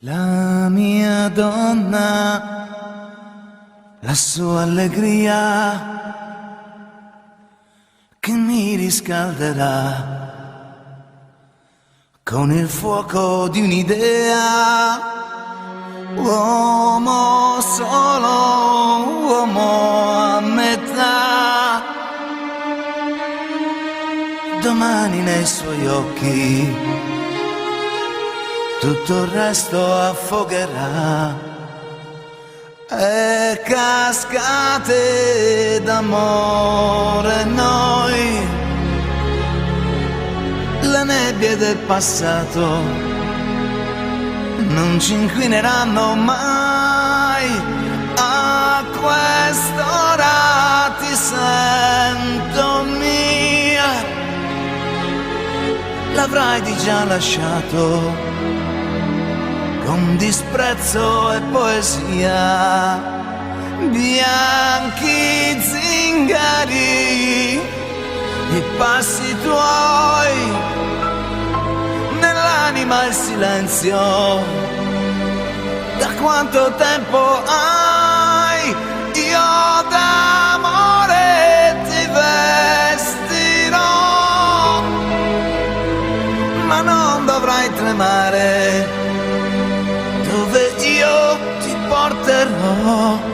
La mia donna, la sua allegria che mi riscalderà con il fuoco di un'idea. Uomo solo, uomo a metà. Domani nei suoi occhi tutto il resto affogherà. E cascate d'amore noi, le nebbie del passato non ci inquineranno mai. A quest'ora ti sento mia, l'avrai di già lasciato con disprezzo e poesia. Bianchi zingari, i passi tuoi, nell'anima il silenzio. Da quanto tempo hai? Io d'amore ti vestirò, ma non dovrai tremare dove io ti porterò.